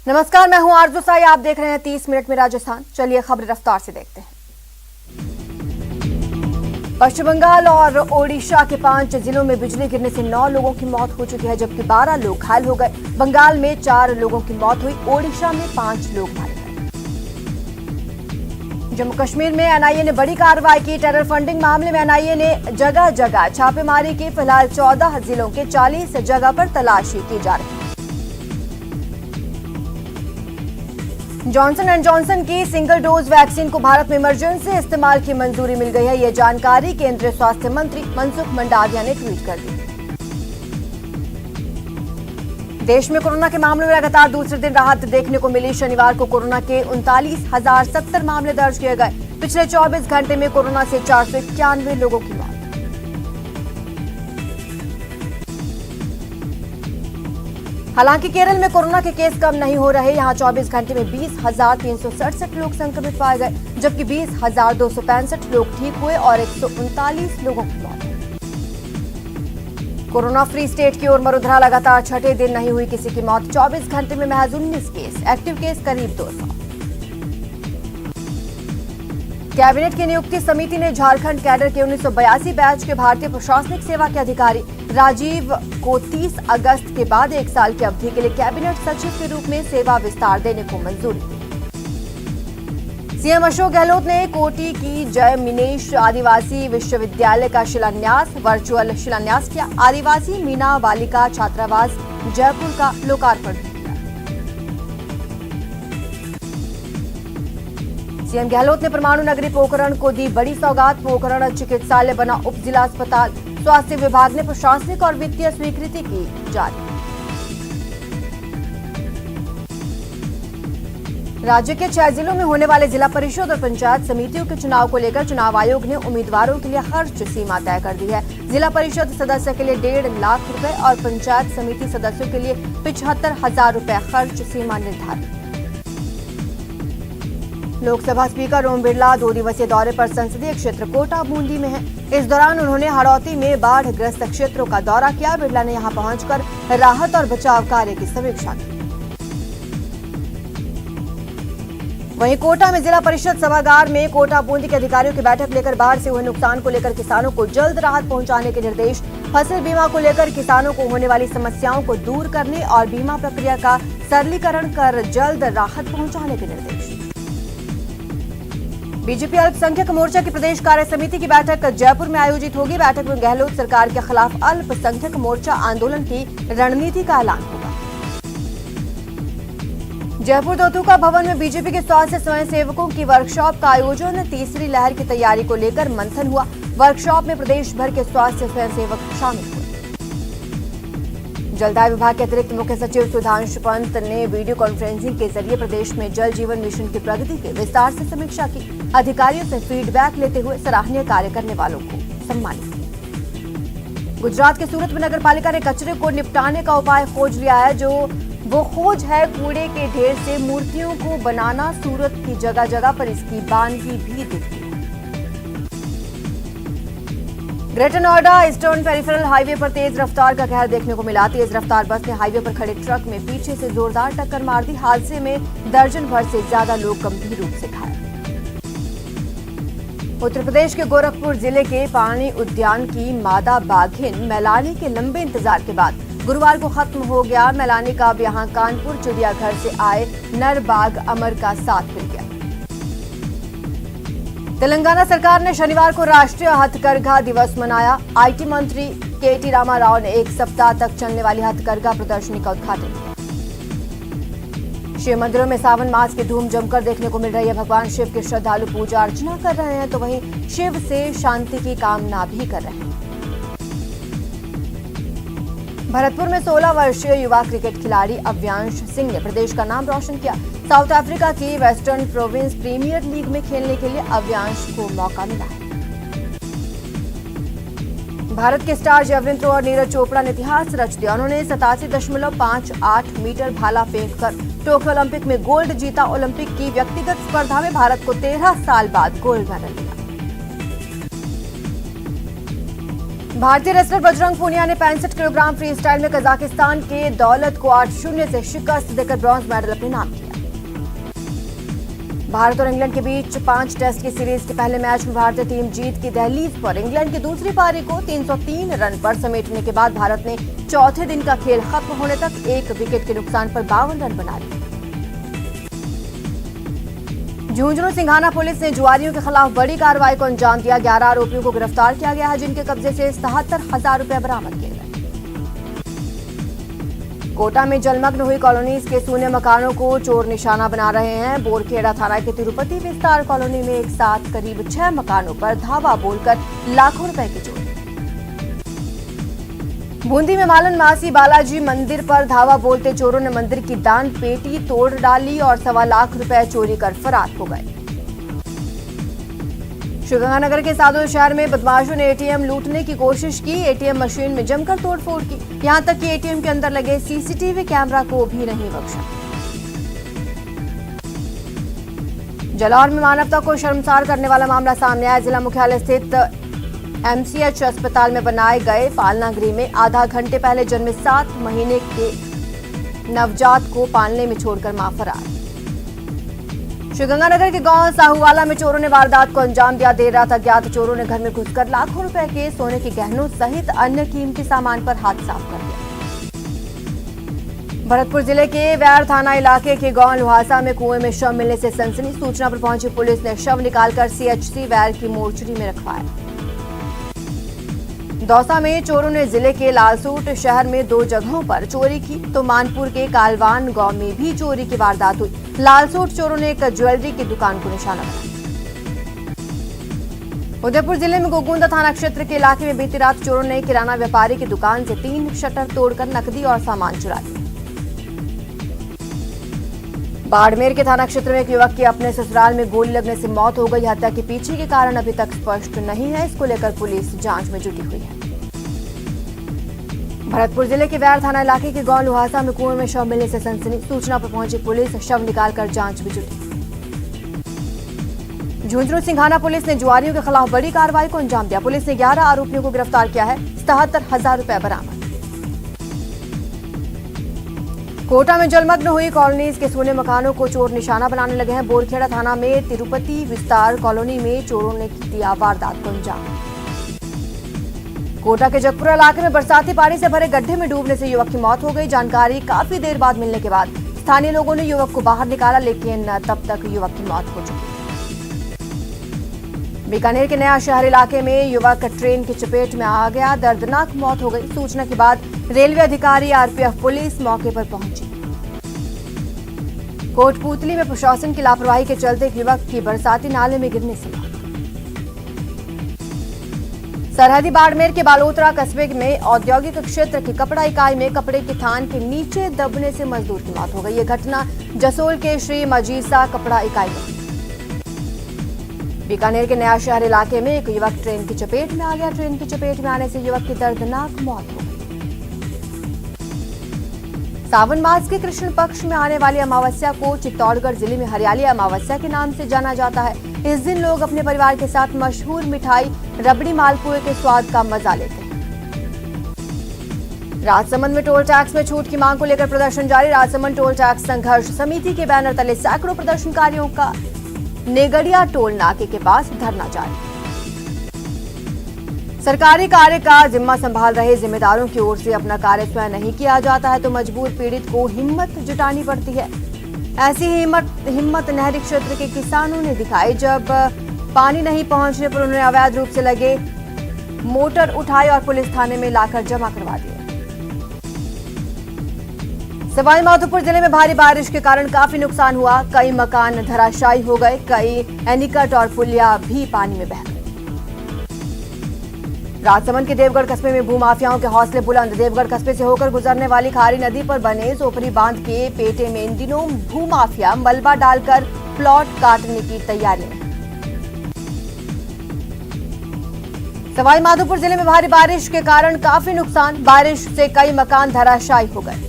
नमस्कार, मैं हूं आरजू साई। आप देख रहे हैं 30 मिनट में राजस्थान। चलिए खबर रफ्तार से देखते हैं। पश्चिम बंगाल और ओडिशा के 5 जिलों में बिजली गिरने से 9 लोगों की मौत हो चुकी है, जबकि 12 लोग घायल हो गए। बंगाल में 4 लोगों की मौत हुई, ओडिशा में 5 लोग मारे गए। जम्मू कश्मीर में एनआईए ने बड़ी कार्रवाई की। टेरर फंडिंग मामले में एनआईए ने जगह जगह छापेमारी की। फिलहाल 14 जिलों के 40 जगह पर तलाशी की जा रही है। जॉनसन एंड जॉनसन की सिंगल डोज वैक्सीन को भारत में इमरजेंसी इस्तेमाल की मंजूरी मिल गई है। यह जानकारी केंद्रीय स्वास्थ्य मंत्री मनसुख मंडाविया ने ट्वीट कर दी। देश में कोरोना के मामलों में लगातार दूसरे दिन राहत देखने को मिली। शनिवार को कोरोना के 39,070 मामले दर्ज किए गए। पिछले 24 घंटे में कोरोना से 491 लोगों की मौत। हालांकि केरल में कोरोना के केस कम नहीं हो रहे। यहां 24 घंटे में 20,367 लोग संक्रमित पाए गए, जबकि 20,265 लोग ठीक हुए और 139 लोगों की मौत। कोरोना फ्री स्टेट की ओर मरुधरा लगातार छठे दिन नहीं हुई किसी की मौत। 24 घंटे में महज 19 केस, एक्टिव केस करीब 200। कैबिनेट की नियुक्ति समिति ने झारखंड कैडर के 1982 बैच के भारतीय प्रशासनिक सेवा के अधिकारी राजीव को 30 अगस्त के बाद 1 साल की अवधि के लिए कैबिनेट सचिव के रूप में सेवा विस्तार देने को मंजूरी दी। सीएम अशोक गहलोत ने कोटी की जय मिनेश आदिवासी विश्वविद्यालय का शिलान्यास वर्चुअल शिलान्यास किया। आदिवासी मीना बालिका छात्रावास जयपुर का लोकार्पण किया। सीएम गहलोत ने परमाणु नगरी पोखरण को दी बड़ी सौगात। पोखरण चिकित्सालय बना उप जिला अस्पताल। स्वास्थ्य विभाग ने प्रशासनिक और वित्तीय स्वीकृति की जारी। राज्य के 6 जिलों में होने वाले जिला परिषद और पंचायत समितियों के चुनाव को लेकर चुनाव आयोग ने उम्मीदवारों के लिए खर्च सीमा तय कर दी है। जिला परिषद सदस्य के लिए 1.5 लाख रुपए और पंचायत समिति सदस्यों के लिए 75,000 रुपए खर्च सीमा निर्धारित। लोकसभा स्पीकर ओम बिरला 2 दिवसीय दौरे पर संसदीय क्षेत्र कोटा बूंदी में हैं। इस दौरान उन्होंने हड़ौती में बाढ़ग्रस्त क्षेत्रों का दौरा किया। बिरला ने यहां पहुंचकर राहत और बचाव कार्य की समीक्षा की। वहीं कोटा में जिला परिषद सभागार में कोटा बूंदी के अधिकारियों की बैठक लेकर बाढ़ से हुए नुकसान को लेकर किसानों को जल्द राहत पहुंचाने के निर्देश। फसल बीमा को लेकर किसानों को होने वाली समस्याओं को दूर करने और बीमा प्रक्रिया का सरलीकरण कर जल्द राहत पहुंचाने के निर्देश। बीजेपी अल्पसंख्यक मोर्चा की प्रदेश कार्य समिति की बैठक जयपुर में आयोजित होगी। बैठक में गहलोत सरकार के खिलाफ अल्पसंख्यक मोर्चा आंदोलन की रणनीति का ऐलान होगा। जयपुर दोतुका भवन में बीजेपी के स्वास्थ्य स्वयंसेवकों की वर्कशॉप का आयोजन। तीसरी लहर की तैयारी को लेकर मंथन हुआ। वर्कशॉप में प्रदेश भर के स्वास्थ्य स्वयंसेवक शामिल हुए। जलदाय विभाग के अतिरिक्त मुख्य सचिव सुधांशु पंत ने वीडियो कॉन्फ्रेंसिंग के जरिए प्रदेश में जल जीवन मिशन की प्रगति की विस्तार से समीक्षा की। अधिकारियों से फीडबैक लेते हुए सराहनीय कार्य करने वालों को सम्मानित किया। गुजरात के सूरत में नगर पालिका ने कचरे को निपटाने का उपाय खोज लिया है। जो वो खोज है कूड़े के ढेर से मूर्तियों को बनाना। सूरत की जगह जगह पर इसकी बानगी भी दिखती है। Greater Noida eastern peripheral highway पर तेज रफ्तार का कहर देखने को मिला। तेज रफ्तार बस ने हाईवे पर खड़े ट्रक में पीछे से जोरदार टक्कर मार दी। हादसे में दर्जन भर से ज्यादा लोग गंभीर रूप से घायल। उत्तर प्रदेश के गोरखपुर जिले के पानी उद्यान की मादा बाघिन मैलानी के लंबे इंतजार के बाद गुरुवार को खत्म हो गया। मैलानी का अब यहां कानपुर चिड़ियाघर से आए नर बाघ अमर का साथ मिल गया। तेलंगाना सरकार ने शनिवार को राष्ट्रीय हथकरघा दिवस मनाया। आईटी मंत्री केटी रामाराव ने 1 सप्ताह तक चलने वाली हथकरघा प्रदर्शनी का उद्घाटन किया। शिव मंदिरों में सावन मास की धूम जमकर देखने को मिल रही है। भगवान शिव के श्रद्धालु पूजा अर्चना कर रहे हैं, तो वहीं शिव से शांति की कामना भी कर रहे हैं। भरतपुर में 16 वर्षीय युवा क्रिकेट खिलाड़ी अव्यांश सिंह ने प्रदेश का नाम रोशन किया। साउथ अफ्रीका की वेस्टर्न प्रोविंस प्रीमियर लीग में खेलने के लिए अव्यांश को मौका मिला है। भारत के स्टार जैवलिन थ्रो और नीरज चोपड़ा ने इतिहास रच दिया। उन्होंने 87.58 मीटर भाला फेंककर टोक्यो ओलंपिक में गोल्ड जीता। ओलंपिक की व्यक्तिगत स्पर्धा में भारत को 13 साल बाद गोल्ड मेडल मिला। भारतीय रेसलर बजरंग पूनिया ने 65 किलोग्राम फ्री स्टाइल में कजाकिस्तान के दौलत को 8-0 से शिकस्त देकर ब्रॉन्ज मेडल अपने नाम किया। भारत और इंग्लैंड के बीच 5 टेस्ट की सीरीज के पहले मैच में भारतीय टीम जीत की दहलीज पर। इंग्लैंड की दूसरी पारी को 303 रन पर समेटने के बाद भारत ने चौथे दिन का खेल खत्म होने तक 1 विकेट के नुकसान पर 52 रन बना लिए। झुंझुनू सिंघाना पुलिस ने जुआरियों के खिलाफ बड़ी कार्रवाई को अंजाम दिया। 11 आरोपियों को गिरफ्तार किया गया है, जिनके कब्जे से 77,000 रुपए बरामद किए गए। कोटा में जलमग्न हुई कॉलोनीज के सूने मकानों को चोर निशाना बना रहे हैं। बोरखेड़ा थाना के तिरुपति विस्तार कॉलोनी में एक साथ करीब 6 मकानों पर धावा बोलकर लाखों रुपए की चोरी। बूंदी में मालन मासी बालाजी मंदिर पर धावा बोलते चोरों ने मंदिर की दान पेटी तोड़ डाली और 1.25 लाख रुपए चोरी कर फरार हो गए। श्रीगंगानगर के सादुल शहर में बदमाशों ने एटीएम लूटने की कोशिश की। एटीएम मशीन में जमकर तोड़फोड़ की, यहां तक कि एटीएम के अंदर लगे सीसीटीवी कैमरा को भी नहीं बख्शा। जालौर में मानवता को शर्मसार करने वाला मामला सामने आया। जिला मुख्यालय स्थित एमसीएच अस्पताल में बनाए गए पालना गृह में आधा घंटे पहले जन्मे 7 महीने के नवजात को पालने में छोड़कर मां फरार। श्रीगंगानगर के गांव साहूवाला में चोरों ने वारदात को अंजाम दिया। देर रात अज्ञात चोरों ने घर में घुसकर लाखों रुपए के सोने के गहनों सहित अन्य कीमती सामान पर हाथ साफ कर दिया। भरतपुर जिले के वैर थाना इलाके के गांव लुहासा में कुएं में शव मिलने से सनसनी। सूचना पर पहुंची पुलिस ने शव निकालकर सीएचसी वैर की मोर्चरी में रखवाया। दौसा में चोरों ने जिले के लालसूट शहर में 2 जगहों पर चोरी की, तो मानपुर के कालवान गांव में भी चोरी की वारदात हुई। लालसूट चोरों ने एक ज्वेलरी की दुकान को निशाना बनाया। उदयपुर जिले में गोगुंदा थाना क्षेत्र के इलाके में बीती रात चोरों ने किराना व्यापारी की दुकान से 3 शटर तोड़कर नकदी और सामान चुरा लिया। बाड़मेर के थाना क्षेत्र में एक युवक की अपने ससुराल में गोली लगने से मौत हो गई। हत्या के पीछे के कारण अभी तक स्पष्ट नहीं है। इसको लेकर पुलिस जांच में जुटी हुई है। भरतपुर जिले के वैर थाना इलाके के गांव लुहासा में कुएं में शव मिलने से सनसनी। सूचना पर पहुंची पुलिस शव निकालकर जांच में जुटी। झुंझुनू सिंघाना पुलिस ने जुआरियों के खिलाफ बड़ी कार्रवाई को अंजाम दिया। पुलिस ने 11 आरोपियों को गिरफ्तार किया है। 77,000 रुपए बरामद। कोटा में जलमग्न हुई कॉलोनीज के सोने मकानों को चोर निशाना बनाने लगे हैं। बोरखेड़ा थाना में तिरुपति विस्तार कॉलोनी में चोरों ने दिया वारदात को अंजाम। कोटा के जगपुरा इलाके में बरसाती पानी से भरे गड्ढे में डूबने से युवक की मौत हो गई। जानकारी काफी देर बाद मिलने के बाद स्थानीय लोगों ने युवक को बाहर निकाला, लेकिन तब तक युवक की मौत हो चुकी। बीकानेर के नया शहर इलाके में युवक ट्रेन की चपेट में आ गया, दर्दनाक मौत हो गई। सूचना के बाद रेलवे अधिकारी, आरपीएफ पुलिस मौके पर पहुंची। कोटपूतली में प्रशासन की लापरवाही के चलते एक युवक की बरसाती नाले में गिरने से मौत। सरहदी बाड़मेर के बालोतरा कस्बे में औद्योगिक क्षेत्र की कपड़ा इकाई में कपड़े की थान के नीचे दबने से मजदूर की मौत हो गई। यह घटना जसोल के श्री मजीसा कपड़ा इकाई में। बीकानेर के नया शहर इलाके में एक युवक ट्रेन की चपेट में आ गया। ट्रेन की चपेट में आने से युवक की दर्दनाक मौत हो गई। सावन मास के कृष्ण पक्ष में आने वाली अमावस्या को चित्तौड़गढ़ जिले में हरियाली अमावस्या के नाम से जाना जाता है। इस दिन लोग अपने परिवार के साथ मशहूर मिठाई रबड़ी मालपुए के स्वाद का मजा लेते हैं। राजसमंद में टोल टैक्स में छूट की मांग को लेकर प्रदर्शन जारी। राजसमंद टोल टैक्स संघर्ष समिति के बैनर तले सैकड़ों प्रदर्शनकारियों का नेगड़िया टोल नाके के पास धरना जारी। सरकारी कार्य का जिम्मा संभाल रहे जिम्मेदारों की ओर से अपना कार्य स्वयं नहीं किया जाता है तो मजबूर पीड़ित को हिम्मत जुटानी पड़ती है। ऐसी हिम्मत नहरी क्षेत्र के किसानों ने दिखाई जब पानी नहीं पहुंचने पर उन्होंने अवैध रूप से लगे मोटर उठाई और पुलिस थाने में लाकर जमा करवा दिए। सवाई माधोपुर जिले में भारी बारिश के कारण काफी नुकसान हुआ। कई मकान धराशायी हो गए, कई एनीकट और पुलिया भी पानी में बह गए। राजसमंद के देवगढ़ कस्बे में भूमाफियाओं के हौसले बुलंद। देवगढ़ कस्बे से होकर गुजरने वाली खारी नदी पर बने सोपरी बांध के पेटे में इन दिनों भूमाफिया मलबा डालकर प्लॉट काटने की तैयारी में। सवाई माधोपुर जिले में भारी बारिश के कारण काफी नुकसान। बारिश से कई मकान धराशायी हो गए।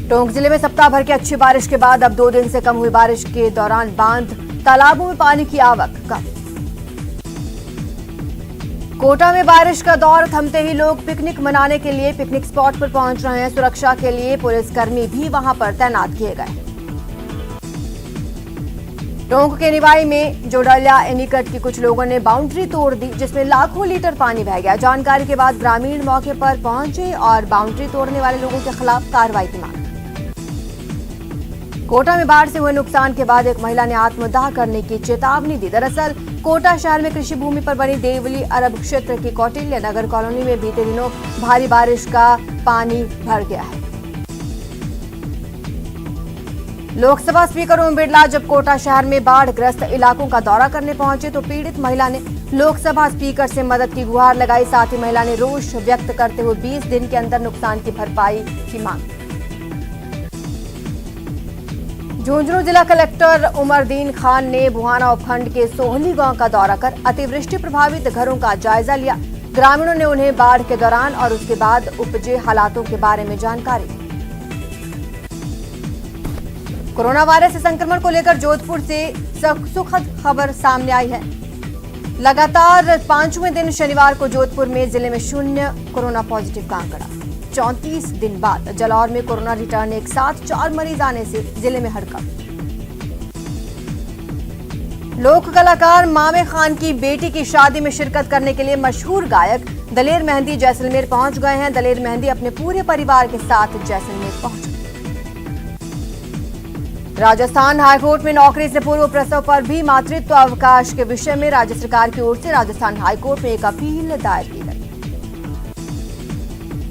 टोंक जिले में सप्ताह भर की अच्छी बारिश के बाद अब 2 दिन से कम हुई बारिश के दौरान बांध तालाबों में पानी की आवक कम। कोटा में बारिश का दौर थमते ही लोग पिकनिक मनाने के लिए पिकनिक स्पॉट पर पहुंच रहे हैं। सुरक्षा के लिए पुलिसकर्मी भी वहां पर तैनात किए गए। टोंक के निवाई में जोडलिया एनीकट की कुछ लोगों ने बाउंड्री तोड़ दी, जिसमें लाखों लीटर पानी बह गया। जानकारी के बाद ग्रामीण मौके पर पहुंचे और बाउंड्री तोड़ने वाले लोगों के खिलाफ कार्रवाई की मांग। कोटा में बाढ़ से हुए नुकसान के बाद एक महिला ने आत्मदाह करने की चेतावनी दी। दरअसल कोटा शहर में कृषि भूमि पर बनी देवली अरब क्षेत्र की कौटिल्य नगर कॉलोनी में बीते दिनों भारी बारिश का पानी भर गया है। लोकसभा स्पीकर ओम बिरला जब कोटा शहर में बाढ़ग्रस्त इलाकों का दौरा करने पहुंचे तो पीड़ित महिला ने लोकसभा स्पीकर से मदद की गुहार लगाई। साथ ही महिला ने रोष व्यक्त करते हुए 20 दिन के अंदर नुकसान की भरपाई की मांग। झुंझुनू जिला कलेक्टर उमरदीन खान ने बुहाना उपखंड के सोहली गांव का दौरा कर अतिवृष्टि प्रभावित घरों का जायजा लिया। ग्रामीणों ने उन्हें बाढ़ के दौरान और उसके बाद उपजे हालातों के बारे में जानकारी दी। कोरोना वायरस से संक्रमण को लेकर जोधपुर से सुखद खबर सामने आई है। लगातार 5वें दिन शनिवार को जोधपुर में जिले में 0 कोरोना पॉजिटिव का आंकड़ा। 34 दिन बाद जलौर में कोरोना रिटर्न, एक साथ 4 मरीज आने से जिले में हड़कंप। लोक कलाकार मामे खान की बेटी की शादी में शिरकत करने के लिए मशहूर गायक दलेर मेहंदी जैसलमेर पहुंच गए हैं। दलेर मेहंदी अपने पूरे परिवार के साथ जैसलमेर पहुंचे। राजस्थान हाईकोर्ट में नौकरी से पूर्व प्रसव पर भी मातृत्व अवकाश के विषय में राज्य सरकार की ओर से राजस्थान हाईकोर्ट में एक अपील दायर की गई।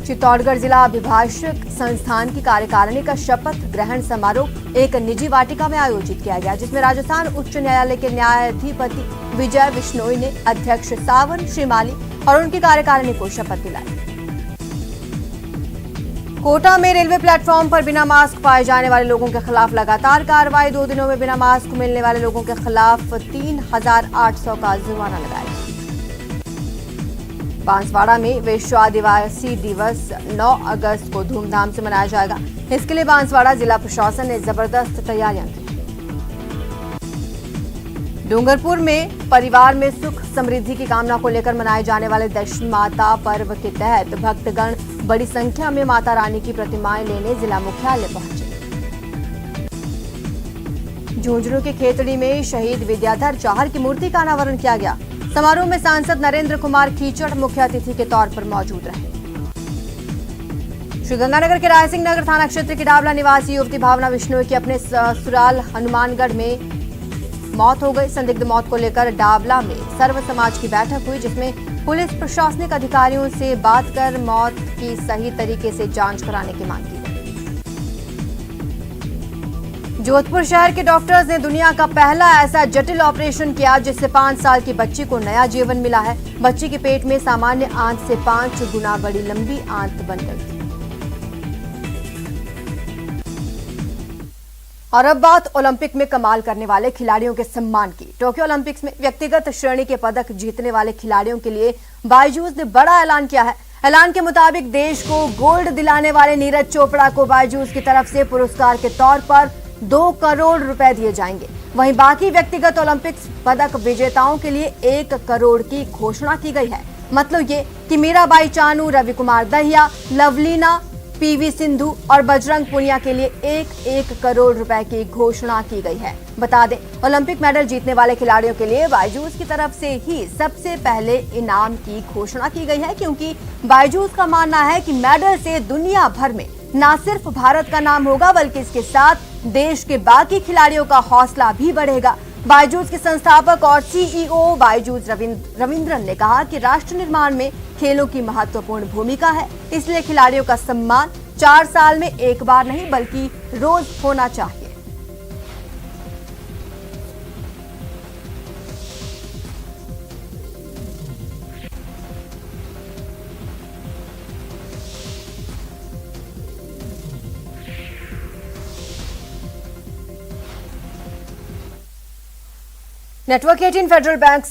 चित्तौड़गढ़ जिला अभिभाषक संस्थान की कार्यकारिणी का शपथ ग्रहण समारोह एक निजी वाटिका में आयोजित किया गया, जिसमें राजस्थान उच्च न्यायालय के न्यायाधिपति विजय बिश्नोई ने अध्यक्ष सावन श्रीमाली और उनकी कार्यकारिणी को शपथ दिलाई। कोटा में रेलवे प्लेटफॉर्म पर बिना मास्क पाए जाने वाले लोगों के खिलाफ लगातार कार्रवाई। 2 दिनों में बिना मास्क मिलने वाले लोगों के खिलाफ 3800 का जुर्माना लगाया। बांसवाड़ा में विश्व आदिवासी दिवस 9 अगस्त को धूमधाम से मनाया जाएगा। इसके लिए बांसवाड़ा जिला प्रशासन ने जबरदस्त तैयारियां की। डूंगरपुर में परिवार में सुख समृद्धि की कामना को लेकर मनाए जाने वाले दशमाता पर्व के तहत भक्तगण बड़ी संख्या में माता रानी की प्रतिमाएं लेने जिला मुख्यालय पहुंचे। झुंझुनू के खेतड़ी में शहीद विद्याधर चाहर की मूर्ति का अनावरण किया गया। समारोह में सांसद नरेंद्र कुमार कीचड़ मुख्य अतिथि के तौर पर मौजूद रहे। श्रीगंगानगर के रायसिंह नगर थाना क्षेत्र की डाबला निवासी युवती भावना बिश्नोई की अपने ससुराल हनुमानगढ़ में मौत हो गई। संदिग्ध मौत को लेकर डाबला में सर्व समाज की बैठक हुई, जिसमें पुलिस प्रशासनिक अधिकारियों से बात कर मौत की सही तरीके से जांच कराने की मांग की गई। जोधपुर शहर के डॉक्टर्स ने दुनिया का पहला ऐसा जटिल ऑपरेशन किया जिससे 5 साल की बच्ची को नया जीवन मिला है। बच्ची के पेट में सामान्य आंत से 5 गुना बड़ी लंबी आंत बन गई थी। और अब बात ओलंपिक में कमाल करने वाले खिलाड़ियों के सम्मान की। टोक्यो ओलंपिक्स में व्यक्तिगत श्रेणी के पदक जीतने वाले खिलाड़ियों के लिए बायजूस ने बड़ा ऐलान किया है। ऐलान के मुताबिक देश को गोल्ड दिलाने वाले नीरज चोपड़ा को बायजूस की तरफ से पुरस्कार के तौर पर 2 करोड़ रुपए दिए जाएंगे। वहीं बाकी व्यक्तिगत ओलंपिक्स पदक विजेताओं के लिए 1 करोड़ की घोषणा की गई है। मतलब ये कि मीराबाई चानू, रवि कुमार दहिया, लवलीना, पीवी सिंधु और बजरंग पुनिया के लिए 1-1 करोड़ रुपए की घोषणा की गई है। बता दें, ओलंपिक मेडल जीतने वाले खिलाड़ियों के लिए बायजूस की तरफ से ही सबसे पहले इनाम की घोषणा की गई है, क्योंकि बायजूस का मानना है कि मेडल से दुनिया भर में न सिर्फ भारत का नाम होगा बल्कि इसके साथ देश के बाकी खिलाड़ियों का हौसला भी बढ़ेगा। बायजूस के संस्थापक और सीईओ बायजूस रविंद्रन ने कहा कि राष्ट्र निर्माण में खेलों की महत्वपूर्ण भूमिका है, इसलिए खिलाड़ियों का सम्मान 4 साल में एक बार नहीं बल्कि रोज होना चाहिए। Network 18 federal bank